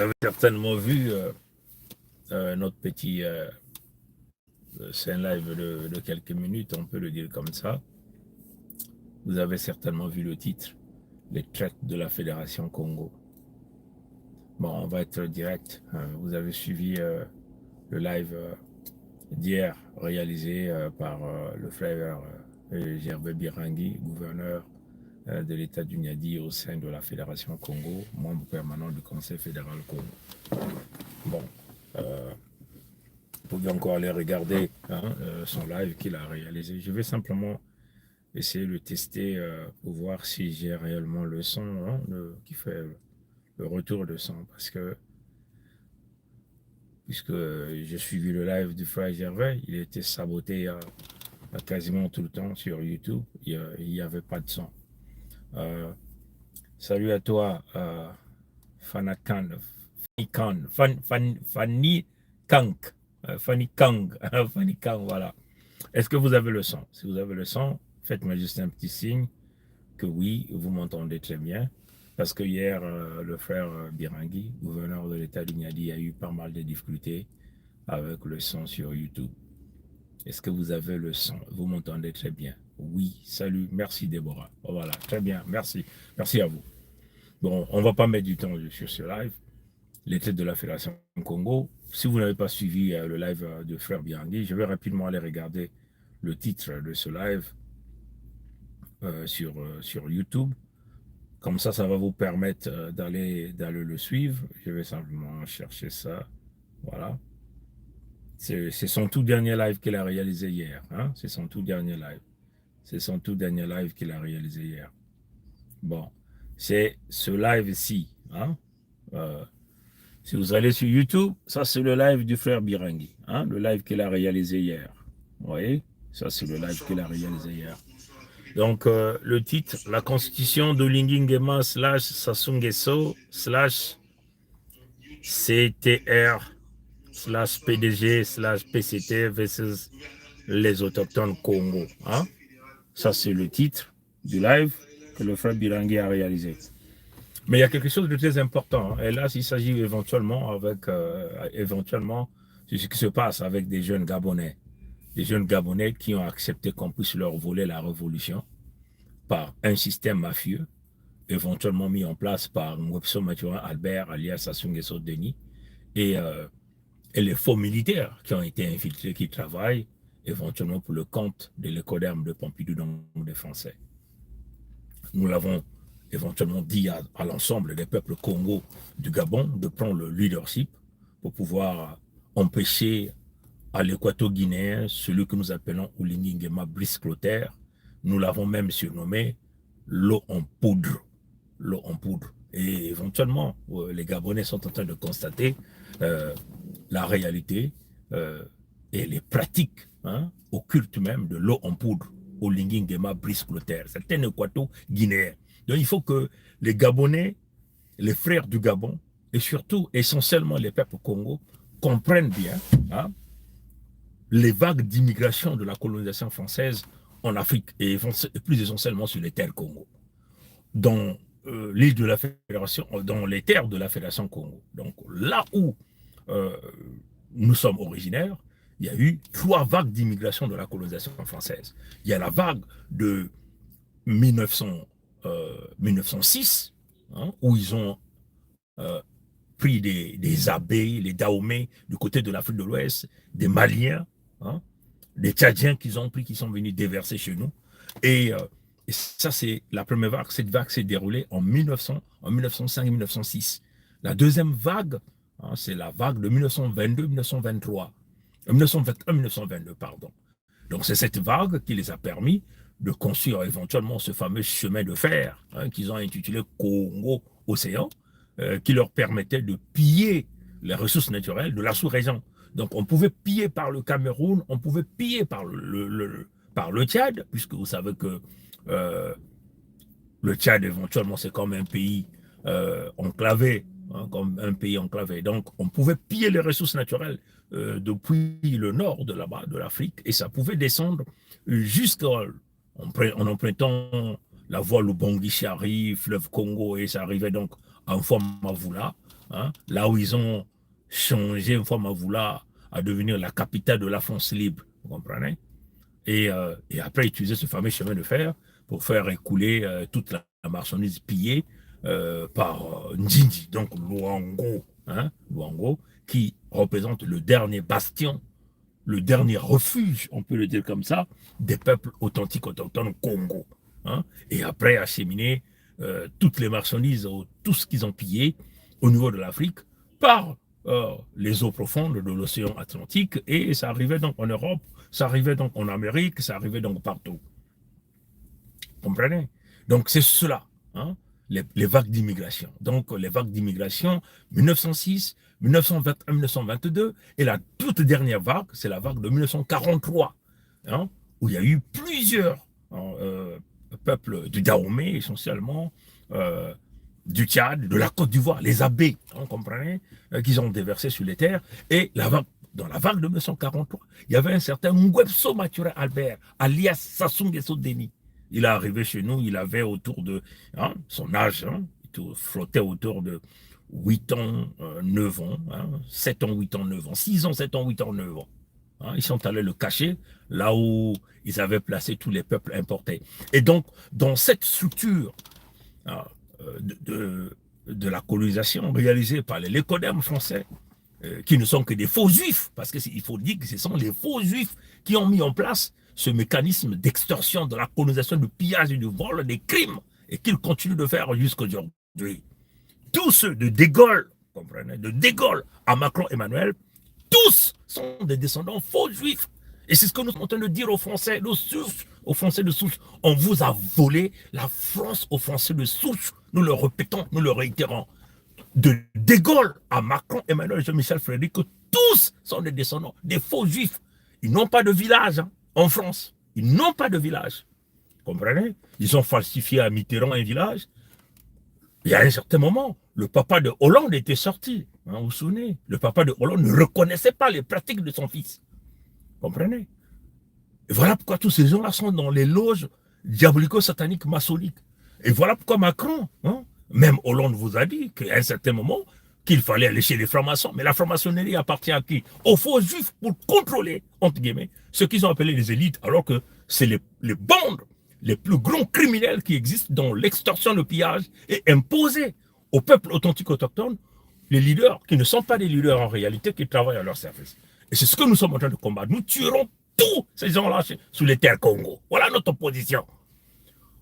avez certainement vu notre petit scène live de quelques minutes, on peut le dire comme ça. Vous avez certainement vu le titre, les traites de la Fédération Congo. Bon, on va être direct. Vous avez suivi le live d'hier réalisé par le frère Gervais Birangui, gouverneur de l'État du Niadi au sein de la Fédération Congo, membre permanent du Conseil fédéral Congo. Bon, vous pouvez encore aller regarder son live qu'il a réalisé. Je vais simplement essayer de tester pour voir si j'ai réellement le son qui fait le retour de son. Parce que, puisque j'ai suivi le live du frère Gervais, il était saboté quasiment tout le temps sur YouTube. Il n'y avait pas de son. Salut à toi, Fanakan, Fanny Kank. Fanny Kang, Fanny Kang, voilà. Est-ce que vous avez le son? Si vous avez le son, faites-moi juste un petit signe que oui, vous m'entendez très bien. Parce que hier, le frère Birangui, gouverneur de l'État du Niadi, a eu pas mal de difficultés avec le son sur YouTube. Est-ce que vous avez le son? Vous m'entendez très bien? Oui, salut, merci Déborah. Voilà, très bien, merci. Merci à vous. Bon, on ne va pas mettre du temps sur ce live. Les têtes de la Fédération Congo. Si vous n'avez pas suivi le live de frère Birangui, je vais rapidement aller regarder le titre de ce live sur YouTube. Comme ça va vous permettre d'aller le suivre. Je vais simplement chercher ça. Voilà. C'est son tout dernier live qu'il a réalisé hier. Hein? C'est son tout dernier live. C'est son tout dernier live qu'il a réalisé hier. Bon. C'est ce live-ci. Hein? Si vous allez sur YouTube, ça c'est le live du frère Birangui. Hein? Le live qu'il a réalisé hier. Vous voyez? Ça c'est le live qu'il a réalisé hier. Donc, le titre, la constitution d'Olingingema / Sassou / CTR / PDG / PCT versus les autochtones Congo. Hein? Ça, c'est le titre du live que le frère Birangui a réalisé. Mais il y a quelque chose de très important. Hein? Et là, il s'agit éventuellement de ce qui se passe avec des jeunes Gabonais. Des jeunes Gabonais qui ont accepté qu'on puisse leur voler la révolution par un système mafieux, éventuellement mis en place par Mwepso Mathurin Albert, alias Sassou Nguesso Denis, et les faux militaires qui ont été infiltrés, qui travaillent éventuellement pour le compte de l'écoderme de Pompidou, donc des Français. Nous l'avons éventuellement dit à l'ensemble des peuples Congo du Gabon de prendre le leadership pour pouvoir empêcher à l'équato-guinéen celui que nous appelons Oulingingema Brice Clotaire. Nous l'avons même surnommé l'eau en poudre. L'eau en poudre. Et éventuellement, les Gabonais sont en train de constater la réalité et les pratiques occultes même de l'eau en poudre au Lingingema Brice Clotaire. C'est un équato-guinéen. Donc il faut que les Gabonais, les frères du Gabon, et surtout essentiellement les peuples Congo, comprennent bien les vagues d'immigration de la colonisation française en Afrique et plus essentiellement sur les terres Congo, dans l'île de la Fédération, dans les terres de la Fédération Congo. Donc là où nous sommes originaires, il y a eu 3 vagues d'immigration de la colonisation française. Il y a la vague de 1906, où ils ont pris des abbés, les Dahomey du côté de l'Afrique de l'Ouest, des Maliens, des Tchadiens qu'ils ont pris, qui sont venus déverser chez nous. Et ça, c'est la première vague. Cette vague s'est déroulée en 1905 et 1906. La deuxième vague, c'est la vague de 1922-1923. 1921-1922, pardon. Donc, c'est cette vague qui les a permis de construire éventuellement ce fameux chemin de fer qu'ils ont intitulé Congo-Océan, qui leur permettait de piller les ressources naturelles de la sous-région. Donc, on pouvait piller par le Cameroun, on pouvait piller par le Tchad, puisque vous savez que le Tchad, éventuellement, c'est comme un pays enclavé, comme un pays enclavé. Donc, on pouvait piller les ressources naturelles depuis le nord de là-bas, de l'Afrique, et ça pouvait descendre jusqu'en empruntant la voie Lubangui-Chari, fleuve Congo, et ça arrivait donc en Fomavula, hein, là où ils ont changé une fois Mavoula à devenir la capitale de la France libre, vous comprenez? Et après utiliser ce fameux chemin de fer pour faire écouler toute la marchandise pillée par Ndjindi, donc Luango, hein, Luango, qui représente le dernier bastion, le dernier refuge, on peut le dire comme ça, des peuples authentiques autochtones au Congo. Hein, et après acheminer toutes les marchandises, tout ce qu'ils ont pillé au niveau de l'Afrique par les eaux profondes de l'océan Atlantique, et ça arrivait donc en Europe, ça arrivait donc en Amérique, ça arrivait donc partout. Comprenez? Donc c'est cela, hein, les vagues d'immigration. Donc les vagues d'immigration, 1906, 1921, 1922, et la toute dernière vague, c'est la vague de 1943, hein, où il y a eu plusieurs peuples du Dahomey essentiellement, du Tchad, de la Côte d'Ivoire, les abbés, hein, comprenez, qu'ils ont déversé sur les terres, et dans la vague de 1943, il y avait un certain Ngwebso Mathurin Albert, alias Sassou Nguesso Deni. Il est arrivé chez nous, il avait autour de son âge, hein, il flottait autour de 8 ans, 9 ans, hein, 7 ans, 8 ans, 9 ans, 6 ans, 7 ans, 8 ans, 9 ans. Hein, ils sont allés le cacher là où ils avaient placé tous les peuples importés. Et donc, dans cette structure hein, de la colonisation réalisée par les lécodermes français, qui ne sont que des faux juifs, parce qu'il faut dire que ce sont les faux juifs qui ont mis en place ce mécanisme d'extorsion, de la colonisation, du pillage et du vol, des crimes, et qu'ils continuent de faire jusqu'aujourd'hui. Tous ceux de De Gaulle, comprenez, de De Gaulle à Macron Emmanuel, tous sont des descendants faux juifs. Et c'est ce que nous sommes en train de dire aux Français de souche, aux Français de souche. On vous a volé la France aux Français de souche. Nous le répétons, nous le réitérons. De De Gaulle à Macron, Emmanuel, Jean-Michel Frédéric, tous sont des descendants, des faux juifs. Ils n'ont pas de village hein, en France. Ils n'ont pas de village. Comprenez? Ils ont falsifié à Mitterrand un village. Il y a un certain moment, le papa de Hollande était sorti. Hein, vous vous souvenez? Le papa de Hollande ne reconnaissait pas les pratiques de son fils. Comprenez? Et voilà pourquoi tous ces gens-là sont dans les loges diabolico-sataniques maçonniques. Et voilà pourquoi Macron, hein, même Hollande vous a dit qu'à un certain moment, qu'il fallait aller chez les francs-maçons. Mais la franc-maçonnerie appartient à qui? Aux faux juifs pour contrôler, entre guillemets, ce qu'ils ont appelé les élites, alors que c'est les bandes, les plus grands criminels qui existent dans l'extorsion, le pillage, et imposer au peuple authentique autochtone les leaders qui ne sont pas des leaders en réalité, qui travaillent à leur service. Et c'est ce que nous sommes en train de combattre. Nous tuerons tous ces gens-là sous les terres Congo. Voilà notre position.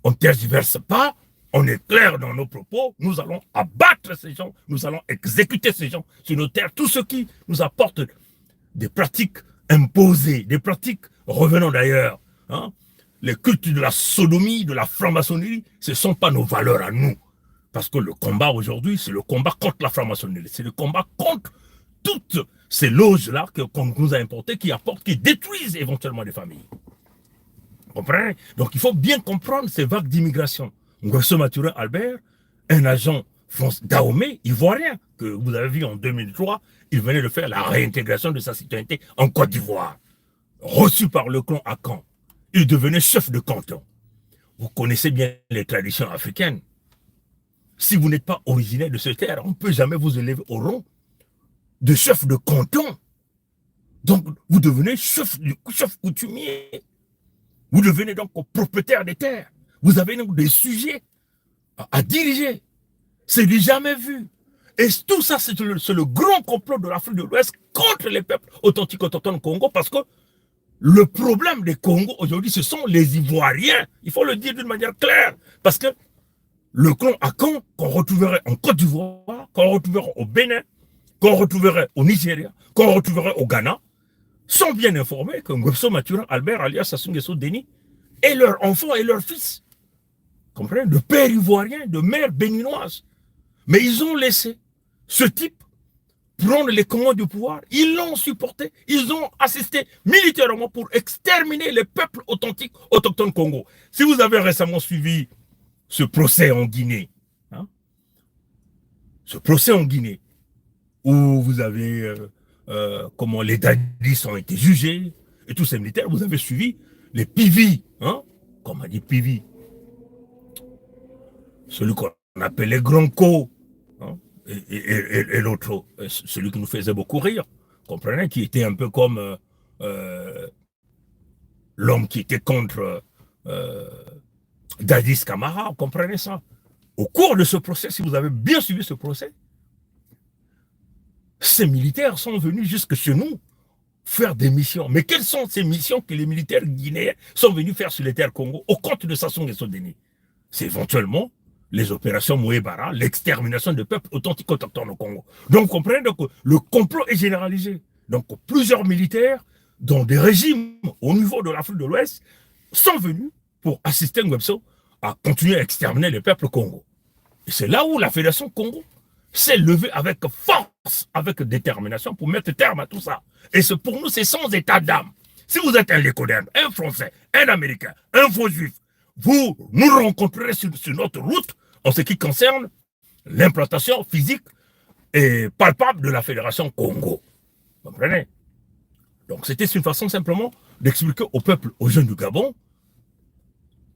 On ne tergiverse pas, on est clair dans nos propos, nous allons abattre ces gens, nous allons exécuter ces gens sur nos terres, tous ceux qui nous apportent des pratiques imposées, des pratiques revenant d'ailleurs. Hein, les cultes de la sodomie, de la franc-maçonnerie, ce ne sont pas nos valeurs à nous. Parce que le combat aujourd'hui, c'est le combat contre la franc-maçonnerie, c'est le combat contre toutes ces loges-là qu'on nous a importées, qui apportent, qui détruisent éventuellement des familles. Vous comprenez? Donc il faut bien comprendre ces vagues d'immigration. Ngwebso Mathurin Albert, un agent Dahomey, ivoirien, que vous avez vu en 2003, il venait de faire la réintégration de sa citoyenneté en Côte d'Ivoire. Reçu par le clan Akan, il devenait chef de canton. Vous connaissez bien les traditions africaines. Si vous n'êtes pas originaire de cette terre, on ne peut jamais vous élever au rang de chef de canton. Donc, vous devenez chef coutumier. Vous devenez donc propriétaire des terres. Vous avez donc des sujets à diriger. C'est du jamais vu. Et tout ça, c'est le grand complot de l'Afrique de l'Ouest contre les peuples authentiques autochtones Congo, parce que le problème des Congo aujourd'hui, ce sont les Ivoiriens. Il faut le dire d'une manière claire. Parce que le clan Akan, qu'on retrouverait en Côte d'Ivoire, qu'on retrouverait au Bénin, qu'on retrouverait au Nigeria, qu'on retrouverait au Ghana, sont bien informés que Ngwebso Mathurin Albert, alias Sassou Nguesso Deni, et leurs enfants et leurs fils, comprenez, de père ivoirien, de mère béninoise. Mais ils ont laissé ce type prendre les commandes du pouvoir, ils l'ont supporté, ils ont assisté militairement pour exterminer les peuples authentiques autochtones Congo. Si vous avez récemment suivi ce procès en Guinée, hein, ce procès en Guinée, où vous avez comment les dadis ont été jugés, et tous ces militaires, vous avez suivi les pivis, hein, comme on dit pivis, celui qu'on appelle les grands co, hein, et l'autre, celui qui nous faisait beaucoup rire, comprenez, qui était un peu comme l'homme qui était contre Dadis Camara, comprenez ça. Au cours de ce procès, si vous avez bien suivi ce procès, ces militaires sont venus jusque chez nous faire des missions. Mais quelles sont ces missions que les militaires guinéens sont venus faire sur les terres Congo au compte de Sassou Nguesso Deni? C'est éventuellement les opérations Mouébara, l'extermination des peuples authentiques autochtones au Congo. Donc, vous comprenez, donc, le complot est généralisé. Donc, plusieurs militaires, dans des régimes au niveau de l'Afrique de l'Ouest, sont venus pour assister Nguesso à continuer à exterminer les peuples Congo. Et c'est là où la Fédération Congo s'est levée avec force, avec détermination pour mettre terme à tout ça. Et pour nous, c'est sans état d'âme. Si vous êtes un Lécoderne, un Français, un Américain, un faux juif, vous nous rencontrerez sur notre route en ce qui concerne l'implantation physique et palpable de la Fédération Congo. Vous comprenez? Donc c'était une façon simplement d'expliquer au peuple, aux jeunes du Gabon,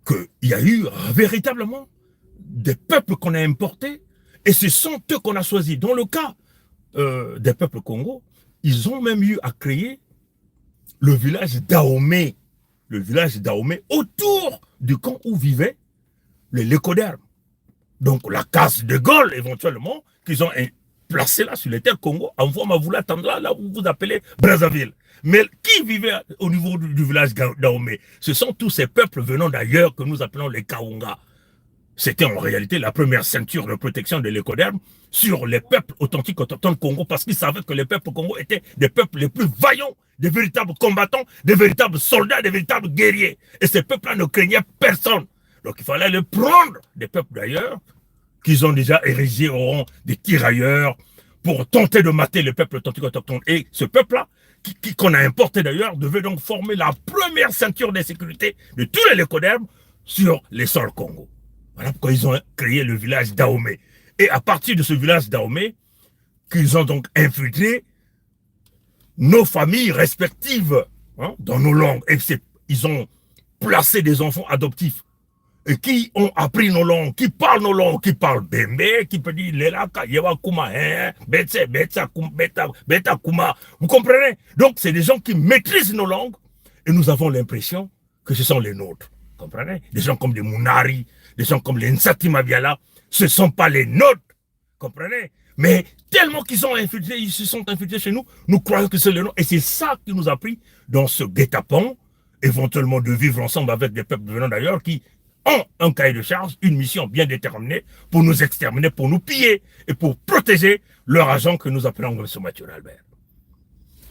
qu'il y a eu véritablement des peuples qu'on a importés et ce sont eux qu'on a choisis. Dans le cas des peuples Congo, ils ont même eu à créer le village d'Ahomey. Le village d'Ahomey autour du camp où vivaient les Lécodermes. Donc la case de Gaulle, éventuellement, qu'ils ont placé là sur les terres Congo, en forme à vous l'attendre là où vous appelez Brazzaville. Mais qui vivait au niveau du village d'Ahomey? Ce sont tous ces peuples venant d'ailleurs que nous appelons les Kaunga. C'était en réalité la première ceinture de protection de l'écoderme sur les peuples authentiques autochtones Congo, parce qu'ils savaient que les peuples Congo étaient des peuples les plus vaillants, des véritables combattants, des véritables soldats, des véritables guerriers. Et ces peuples-là ne craignaient personne. Donc il fallait les prendre, des peuples d'ailleurs, qu'ils ont déjà érigés au rang des tirailleurs, pour tenter de mater les peuples authentiques autochtones. Et ce peuple-là, qu'on a importé d'ailleurs, devait donc former la première ceinture de sécurité de tous les lécodermes sur les sols Congo. Voilà pourquoi ils ont créé le village d'Ahomey. Et à partir de ce village d'Ahomey, qu'ils ont donc infiltré nos familles respectives dans nos langues. Et ils ont placé des enfants adoptifs et qui ont appris nos langues, qui parlent nos langues, qui parlent Bembe, qui peut dire Lelaka, Yewa Kuma, Betse, Betsa, Beta Kuma. Vous comprenez? Donc, c'est des gens qui maîtrisent nos langues et nous avons l'impression que ce sont les nôtres. Vous comprenez? Des gens comme des Munari, des gens comme les Nsati Mabiala, ce ne sont pas les nôtres. Vous comprenez? Mais tellement qu'ils sont infiltrés, ils se sont infiltrés chez nous, nous croyons que c'est les nôtres. Et c'est ça qui nous a pris dans ce guet-apens, éventuellement de vivre ensemble avec des peuples venant d'ailleurs qui ont un cahier de charge, une mission bien déterminée pour nous exterminer, pour nous piller et pour protéger leur agent que nous appelons Nguesso Mathieu Albert.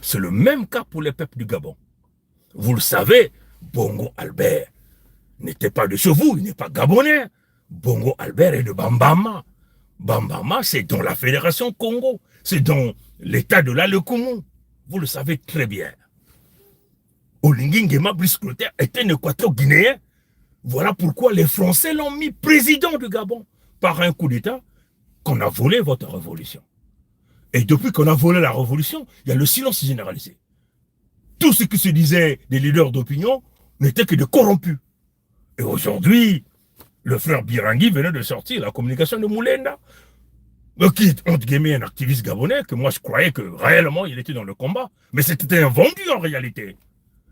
C'est le même cas pour les peuples du Gabon. Vous le savez, Bongo Albert n'était pas de chez vous, il n'est pas gabonais. Bongo Albert est de Bambama. Bambama, c'est dans la Fédération Congo, c'est dans l'état de l'Alekoumou. Vous le savez très bien. Olingi Nguema Brice Clotaire était un équateur-guinéen. Voilà pourquoi les Français l'ont mis président du Gabon par un coup d'État qu'on a volé votre révolution. Et depuis qu'on a volé la révolution, il y a le silence généralisé. Tout ce qui se disait des leaders d'opinion n'était que de corrompus. Et aujourd'hui, le frère Birangui venait de sortir la communication de Moulenda, qui est entre guillemets un activiste gabonais, que moi je croyais que réellement il était dans le combat. Mais c'était un vendu en réalité.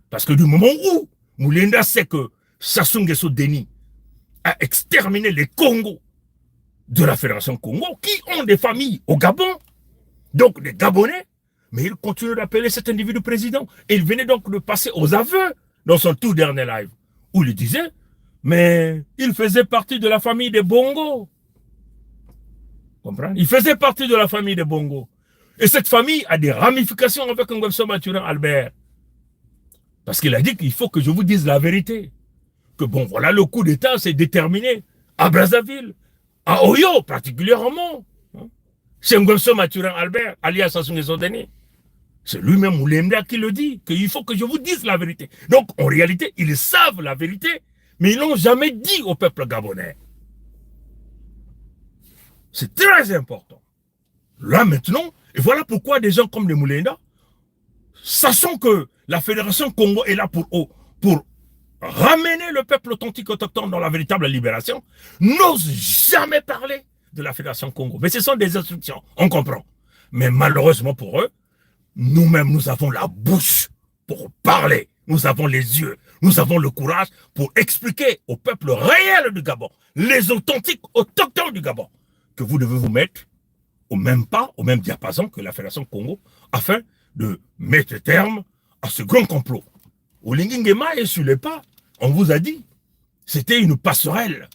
Parce que du moment où Moulenda sait que Sassou Nguesso Deni a exterminé les Congos de la Fédération Congo, qui ont des familles au Gabon, donc des Gabonais, mais il continue d'appeler cet individu président. Et il venait donc de passer aux aveux dans son tout dernier live, où il disait, mais il faisait partie de la famille des Bongo. Comprenez? Il faisait partie de la famille des Bongo. Et cette famille a des ramifications avec Nguesso Mathurin Albert. Parce qu'il a dit qu'il faut que je vous dise la vérité. Que bon, voilà, le coup d'État s'est déterminé à Brazzaville, à Oyo particulièrement, chez Nguesso Mathurin Albert, alias Sassou Nguesso Deni. C'est lui-même Moulenda qui le dit, qu'il faut que je vous dise la vérité. Donc, en réalité, ils savent la vérité, mais ils n'ont jamais dit au peuple gabonais. C'est très important. Là, maintenant, et voilà pourquoi des gens comme les Moulenda, sachant que la Fédération Congo est là pour ramener le peuple authentique autochtone dans la véritable libération, n'osent jamais parler de la Fédération Congo. Mais ce sont des instructions, on comprend. Mais malheureusement pour eux, nous-mêmes, nous avons la bouche pour parler. Nous avons les yeux, nous avons le courage pour expliquer au peuple réel du Gabon, les authentiques autochtones du Gabon, que vous devez vous mettre au même pas, au même diapason que la Fédération Congo, afin de mettre terme à ce grand complot. Olingi Nguema est sur les pas, on vous a dit, c'était une passerelle.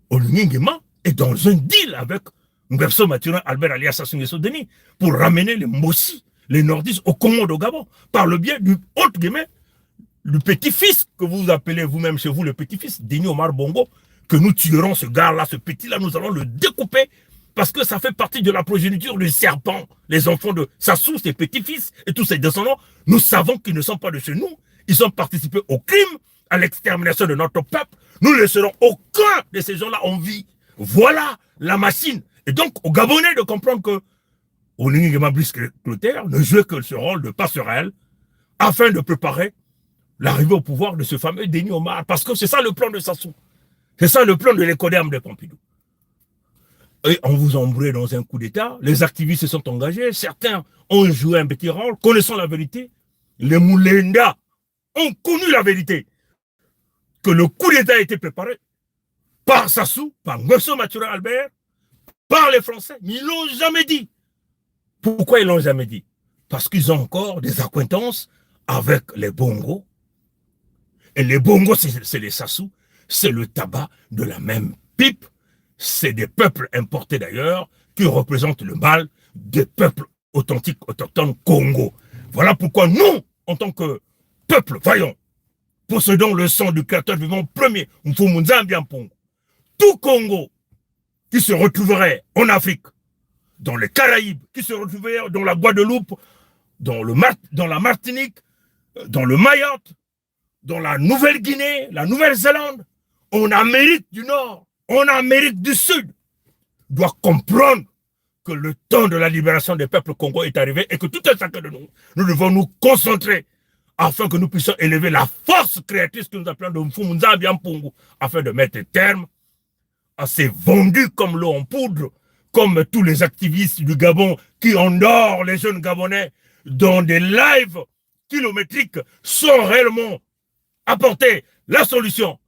Olingi Nguema est dans un deal avec Nguesso Mathurin Albert alias Sassou Nguesso Denis pour ramener les Mossi, les nordistes au Congo de Gabon, par le biais du haute guillemets, le petit-fils que vous appelez vous-même chez vous le petit-fils, Denis Omar Bongo, que nous tuerons ce gars-là, ce petit-là, nous allons le découper parce que ça fait partie de la progéniture du serpent. Les enfants de Sassou, ses petits-fils et tous ses descendants, nous savons qu'ils ne sont pas de chez nous. Ils ont participé au crime, à l'extermination de notre peuple. Nous ne laisserons aucun de ces gens-là en vie. Voilà la machine. Et donc, aux Gabonais de comprendre que Olingi Nguema Brice Clotaire ne jouait que ce rôle de passerelle afin de préparer l'arrivée au pouvoir de ce fameux Denis Omar. Parce que c'est ça le plan de Sassou. C'est ça le plan de l'écodème de Pompidou. Et on vous a embrayé dans un coup d'État. Les activistes se sont engagés. Certains ont joué un petit rôle, connaissant la vérité. Les Moulenda ont connu la vérité. Que le coup d'État a été préparé par Sassou, par Nguesso Mathurin Albert, par les Français. Mais ils ne l'ont jamais dit. Pourquoi ils ne l'ont jamais dit? Parce qu'ils ont encore des acquaintances avec les Bongos. Et les Bongos, c'est les Sassou. C'est le tabac de la même pipe. C'est des peuples importés d'ailleurs qui représentent le mal des peuples authentiques, autochtones Congo. Voilà pourquoi nous, en tant que peuple vaillant, possédons le sang du créateur vivant premier, tout Congo qui se retrouverait en Afrique, dans les Caraïbes, qui se retrouverait dans la Guadeloupe, dans la Martinique, dans le Mayotte, dans la Nouvelle-Guinée, la Nouvelle-Zélande, en Amérique du Nord, en Amérique du Sud, doit comprendre que le temps de la libération des peuples congolais est arrivé et que tout un chacun de nous, nous devons nous concentrer afin que nous puissions élever la force créatrice que nous appelons de Mfumunza Biampungu, afin de mettre terme à ces vendus comme l'eau en poudre, comme tous les activistes du Gabon qui endorment les jeunes Gabonais dans des lives kilométriques sans réellement apporter la solution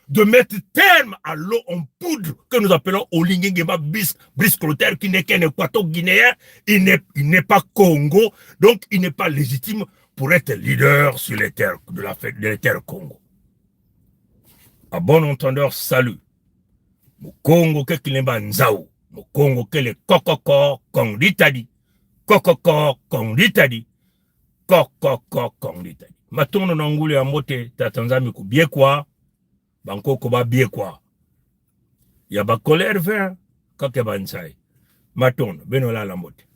de mettre terme à l'eau en poudre que nous appelons Olingi Nguema Brice Clotaire, qui n'est qu'un équato-guinéen, il n'est pas Congo, donc il n'est pas légitime pour être leader sur les terres de les terres Congo. À bon entendeur, salut. Mon Congo que kilemba nzao, mon Congo que le kokoko konditadi, kokoko konditadi, kokoko konditadi. Matono nangule ya mote tatanzami kubiekwa, banko koba biekwa. Ya ba colère vert, kake bansai. Matono, benola la mote.